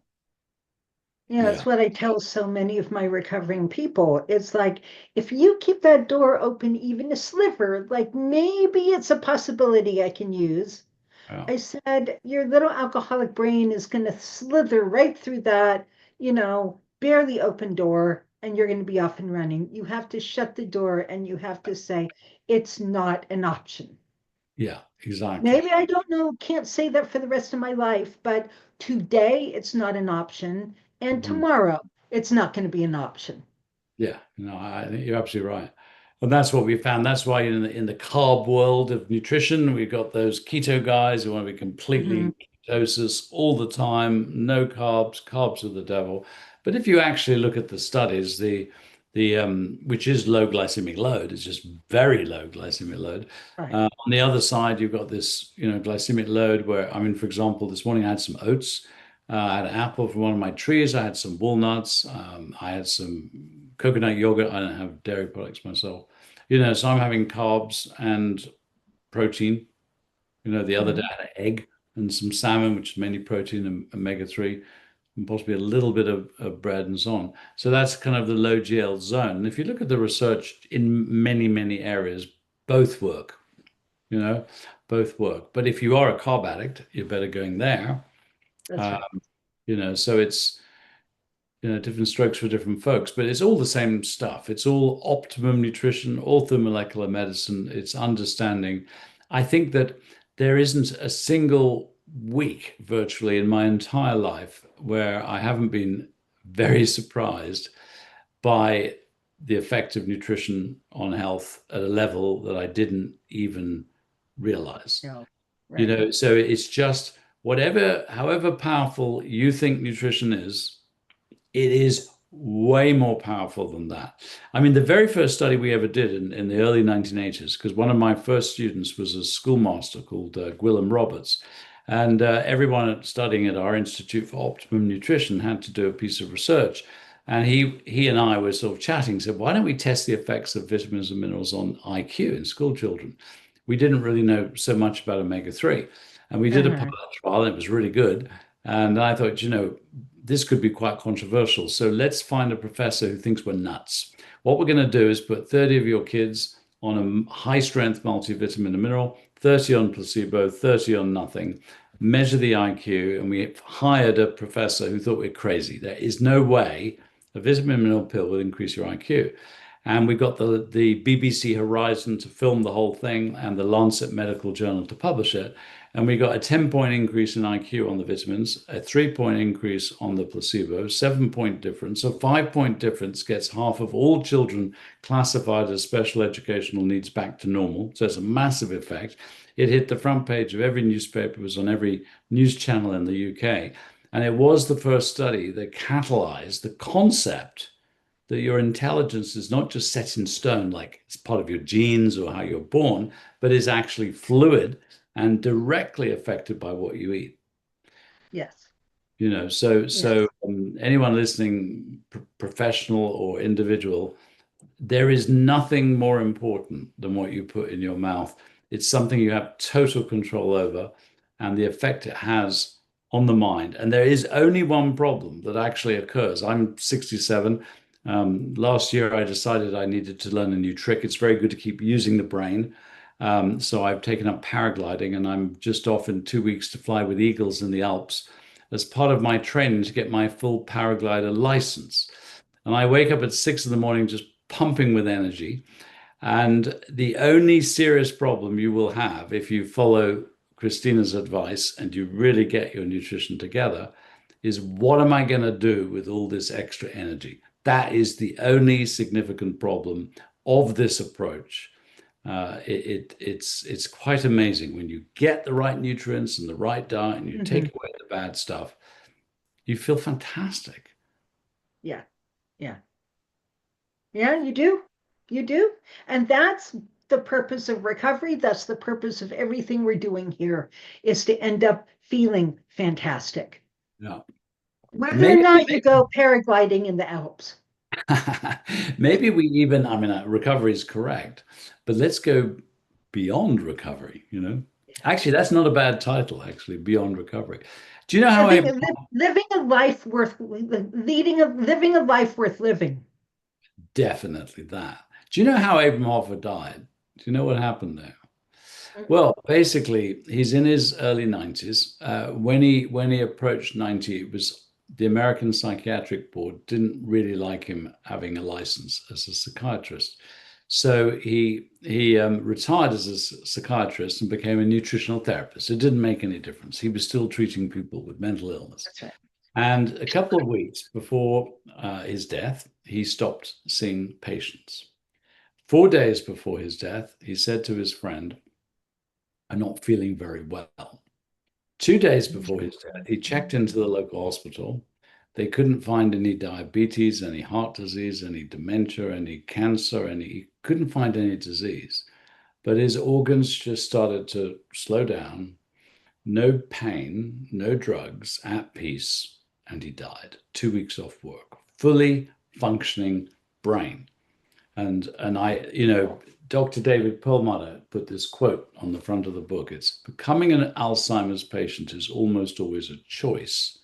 Yeah, yeah, that's what I tell so many of my recovering people. It's like, if you keep that door open even a sliver, like maybe it's a possibility I can use. yeah, I said, your little alcoholic brain is going to slither right through that, barely open door, and you're going to be off and running. You have to shut the door and you have to say, it's not an option. yeah, exactly. Maybe I don't know, can't say that for the rest of my life, but today it's not an option. And Mhm. tomorrow it's not going to be an option. Yeah, no, I think you're absolutely right. And that's what we found. That's why in the carb world of nutrition, we've got those keto guys who want to be Mhm. completely ketosis all the time, no carbs, carbs are the devil. But if you actually look at the studies, the which is low glycemic load, it's just very low glycemic load. Right. On the other side, you've got this, glycemic load where, I mean, for example, this morning I had some oats. I had an apple from one of my trees. I had some walnuts. I had some coconut yogurt. I don't have dairy products myself. So I'm having carbs and protein. The other day Mhm. I had an egg and some salmon, which is mainly protein and omega-3, and possibly a little bit of bread and so on. So that's kind of the low GL zone. And if you look at the research in many, many areas, both work, you know, both work. But if you are a carb addict, you're better going there. That's Uh, right. so it's different strokes for different folks, but it's all the same stuff. It's all optimum nutrition, orthomolecular medicine. It's understanding. I think that there isn't a single week virtually in my entire life where I haven't been very surprised by the effect of nutrition on health at a level that I didn't even realize. No. Right. So it's just whatever, however powerful you think nutrition is, it is way more powerful than that. I mean, the very first study we ever did in the early 1980s, because one of my first students was a schoolmaster called Gwilym Roberts. And everyone studying at our Institute for Optimum Nutrition had to do a piece of research. And he and I were sort of chatting, said, why don't we test the effects of vitamins and minerals on IQ in school children? We didn't really know so much about omega-3. And we did a Uh-huh. pilot trial, and it was really good. And I thought, this could be quite controversial. So let's find a professor who thinks we're nuts. What we're going to do is put 30 of your kids on a high strength multivitamin and mineral, 30 on placebo, 30 on nothing, measure the IQ. And we hired a professor who thought we're crazy. There is no way a vitamin and mineral pill will increase your IQ. And we got the BBC Horizon to film the whole thing and the Lancet Medical Journal to publish it. And we got a 10-point increase in IQ on the vitamins, a 3-point increase on the placebo, 7-point difference. So 5-point difference gets half of all children classified as special educational needs back to normal. So it's a massive effect. It hit the front page of every newspaper, it was on every news channel in the UK. And it was the first study that catalyzed the concept that your intelligence is not just set in stone, like it's part of your genes or how you're born, but is actually fluid and directly affected by what you eat. Yes. So Yes. anyone listening, professional or individual, there is nothing more important than what you put in your mouth. It's something you have total control over and the effect it has on the mind. And there is only one problem that actually occurs. I'm 67. Last year, I decided I needed to learn a new trick. It's very good to keep using the brain. So I've taken up paragliding and I'm just off in 2 weeks to fly with eagles in the Alps as part of my training to get my full paraglider license. And I wake up at 6 in the morning just pumping with energy. And the only serious problem you will have if you follow Christina's advice and you really get your nutrition together is, what am I going to do with all this extra energy? That is the only significant problem of this approach. It's quite amazing when you get the right nutrients and the right diet and you take away the bad stuff, you feel fantastic. Yeah, yeah, yeah, you do. You do. And that's the purpose of recovery. That's the purpose of everything we're doing here, is to end up feeling fantastic. Yeah. Whether or Maybe not you go paragliding in the Alps. maybe we even, I mean, recovery is correct, but let's go beyond recovery, you know? Actually, that's not a bad title, actually, beyond recovery. Do you know how Living a life worth living a life worth living. Definitely that. Do you know how Abraham Hoffa died? Do you know what happened there? Well, basically, he's in his early 90s. When he approached 90, it was the American Psychiatric Board didn't really like him having a license as a psychiatrist. So he retired as a psychiatrist and became a nutritional therapist. It didn't make any difference. He was still treating people with mental illness. That's right. And a couple of weeks before his death, he stopped seeing patients. 4 days before his death, he said to his friend, "I'm not feeling very well." 2 days before his death, he checked into the local hospital. They couldn't find any diabetes, any heart disease, any dementia, any cancer, he couldn't find any disease. But his organs just started to slow down. No pain, no drugs, at peace, and he died. 2 weeks off work, fully functioning brain. And I, Dr. David Perlmutter put this quote on the front of the book. It's, "Becoming an Alzheimer's patient is almost always a choice."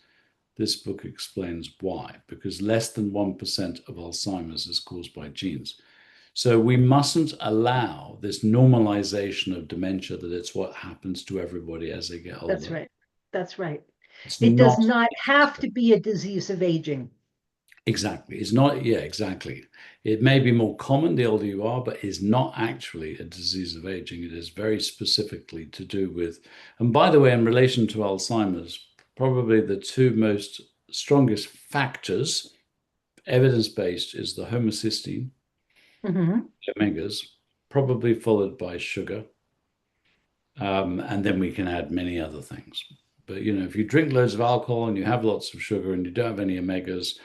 This book explains why, because less than 1% of Alzheimer's is caused by genes. So we mustn't allow this normalization of dementia, that it's what happens to everybody as they get older. That's right. That's right. It's It does not not have to be a disease of aging. exactly. It's not, yeah, exactly. It may be more common the older you are, but it's not actually a disease of aging. It is very specifically to do with, and by the way, in relation to Alzheimer's, probably the two most strongest factors, evidence-based, is the homocysteine, omegas, probably followed by sugar. And then we can add many other things. But, if you drink loads of alcohol and you have lots of sugar and you don't have any omegas,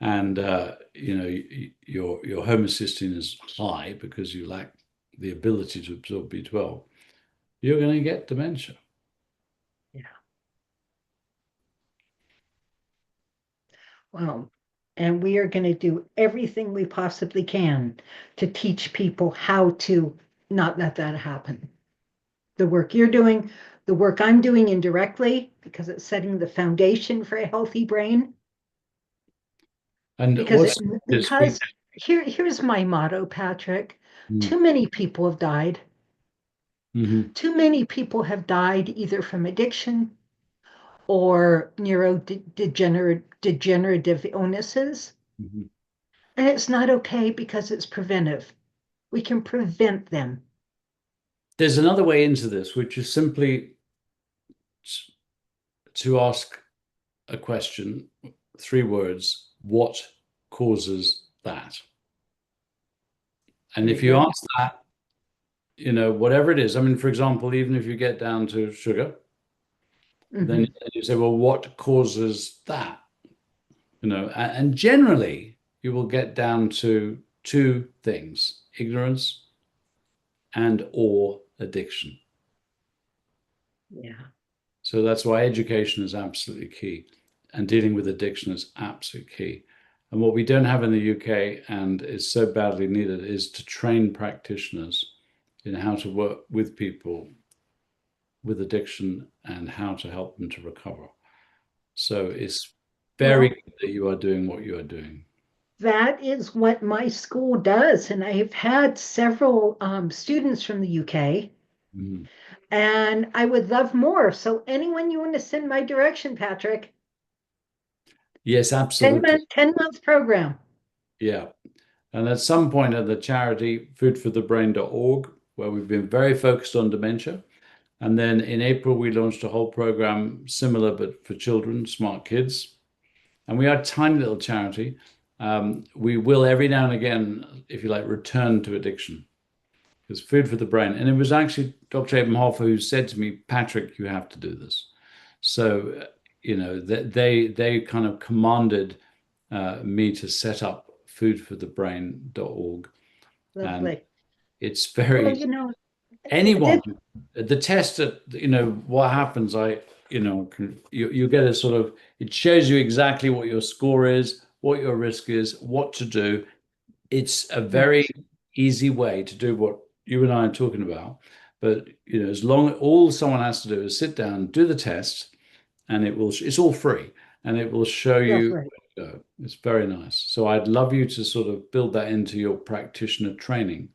and, your homocysteine is high because you lack the ability to absorb B12, you're going to get dementia. Yeah. Well, and we are going to do everything we possibly can to teach people how to not let that happen. The work you're doing, the work I'm doing indirectly, because it's setting the foundation for a healthy brain. And Because here's my motto, Patrick. Too many people have died. Too many people have died either from addiction or neurodegenerative illnesses. And it's not okay because it's preventive. We can prevent them. There's another way into this, which is simply to ask a question, 3 words: what causes that? And if you ask that, whatever it is, I mean, for example, even if you get down to sugar, then you say, well, what causes that? And generally you will get down to 2 things: ignorance and or addiction. Yeah. So that's why education is absolutely key, and dealing with addiction is absolutely key. And what we don't have in the UK, and is so badly needed, is to train practitioners in how to work with people with addiction and how to help them to recover. So it's very good that you are doing what you are doing. That is what my school does. And I've had several students from the UK, and I would love more. So anyone you want to send my direction, Patrick? Yes, absolutely. 10-month program. Yeah. And at some point at the charity foodforthebrain.org, where we've been very focused on dementia. And then in April, we launched a whole program similar, but for children, smart kids. And we are a tiny little charity. We will every now and again, if you like, return to addiction. Because food for the brain. And it was actually Dr. Abraham Hoffa who said to me, Patrick, you have to do this. So, they kind of commanded me to set up foodforthebrain.org. And Lovely. it's Well, very, anyone, that, the test that, what happens, you get a sort of, it shows you exactly what your score is, what your risk is, what to do. It's a very yes, easy way to do what you and I are talking about. But as long all someone has to do is sit down, do the test, and it's all free, and it will show you lovely. where to go. It's very nice. So I'd love you to sort of build that into your practitioner training.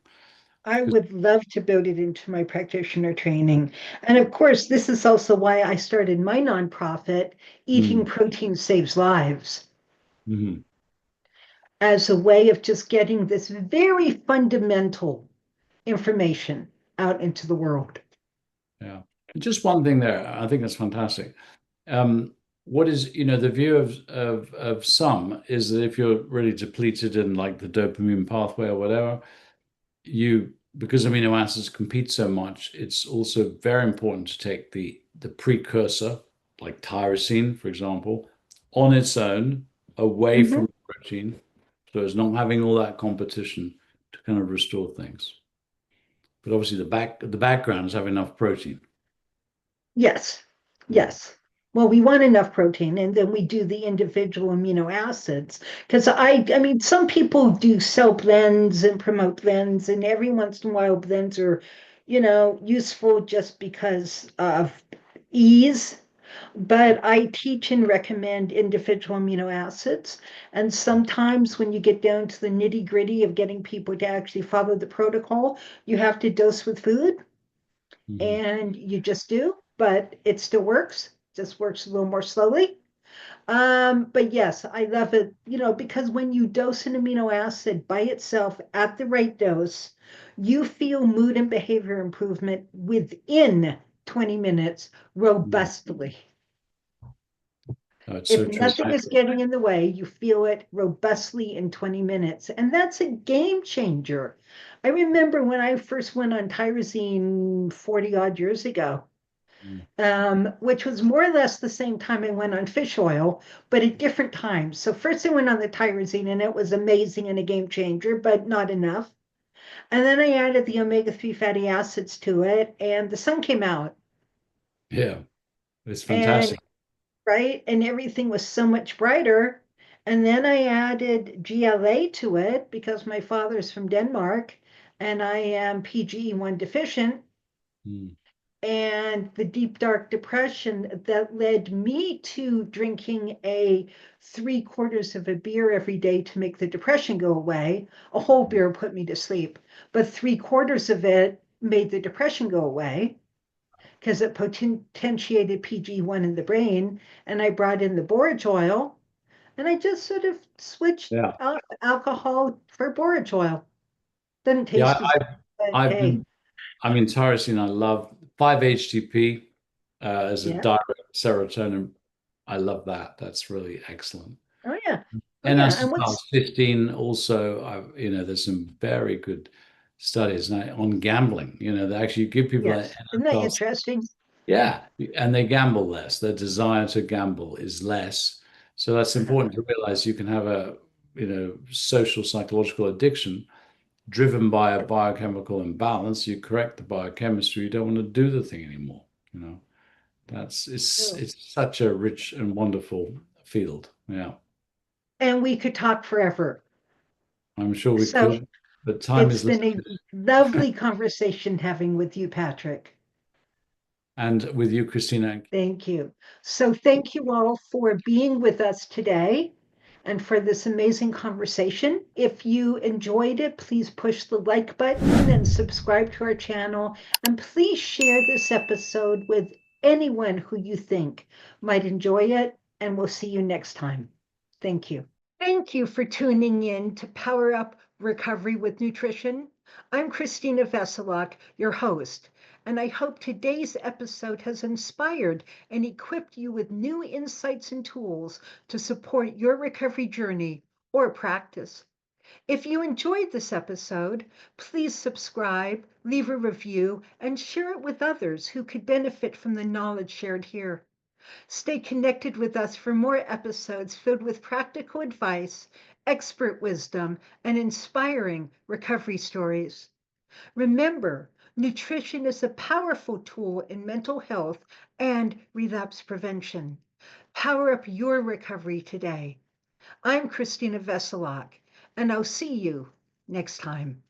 I would love to build it into my practitioner training. And of course, this is also why I started my nonprofit, Eating Mm, Protein Saves Lives, mhm. as a way of just getting this very fundamental information out into the world. Yeah. Just one thing there. I think that's fantastic. What is, the view of some is that if you're really depleted in like the dopamine pathway or whatever, because amino acids compete so much, it's also very important to take the precursor, like tyrosine, for example, on its own, away Mhm. from protein, so it's not having all that competition to kind of restore things. But obviously, the background is having enough protein. Yes, Mm. yes. Well, we want enough protein, and then we do the individual amino acids. Because I mean, some people do sell blends and promote blends, and every once in a while, blends are, useful just because of ease. But I teach and recommend individual amino acids. And sometimes when you get down to the nitty-gritty of getting people to actually follow the protocol, you have to dose with food Mhm. and you just do, but it still works, just works a little more slowly. But yes, I love it, because when you dose an amino acid by itself at the right dose, you feel mood and behavior improvement within 20 minutes Mhm. robustly. Oh, it's so If true. nothing is getting in the way, you feel it robustly in 20 minutes. And that's a game changer. I remember when I first went on tyrosine 40 odd years ago, Mm. which was more or less the same time I went on fish oil, but at different times. So first I went on the tyrosine and it was amazing and a game changer, but not enough. And then I added the omega-3 fatty acids to it, and the sun came out. Yeah, it's And fantastic. right, and everything was so much brighter. And then I added GLA to it because my father's from Denmark and I am PGE1 deficient. Mm. And the deep dark depression that led me to drinking a 3/4 of a beer every day to make the depression go away. A whole beer put me to sleep, but 3/4 of it made the depression go away because it potentiated PG1 in the brain. And I brought in the borage oil and I just sort of switched Yeah. off alcohol for borage oil. Doesn't Yeah, taste as good, but I've hey, been, I mean, tyrosine, I love 5-HTP as a yeah. direct serotonin. I love that. That's really excellent. Oh yeah. Oh And yeah. as And well, what's 15 also, there's some very good studies now on gambling. They actually give people an yes. Isn't that NFL. interesting? Yeah, and they gamble less. Their desire to gamble is less. So that's important to realize you can have a, social psychological addiction driven by a biochemical imbalance. You correct the biochemistry, you don't want to do the thing anymore. You know, that's Oh. it's such a rich and wonderful field. Yeah, And we could talk forever. I'm sure we So could, but time it's is been a limited. lovely conversation having with you, Patrick. And with you, Christina, Thank you. So thank you all for being with us today and for this amazing conversation. If you enjoyed it, please push the like button and subscribe to our channel. And please share this episode with anyone who you think might enjoy it. And we'll see you next time. Thank you. Thank you for tuning in to Power Up Recovery with Nutrition. I'm Christina Veselak, your host, and I hope today's episode has inspired and equipped you with new insights and tools to support your recovery journey or practice. If you enjoyed this episode, please subscribe, leave a review, and share it with others who could benefit from the knowledge shared here. Stay connected with us for more episodes filled with practical advice, expert wisdom, and inspiring recovery stories. Remember, nutrition is a powerful tool in mental health and relapse prevention. Power up your recovery today. I'm Christina Veselak, and I'll see you next time.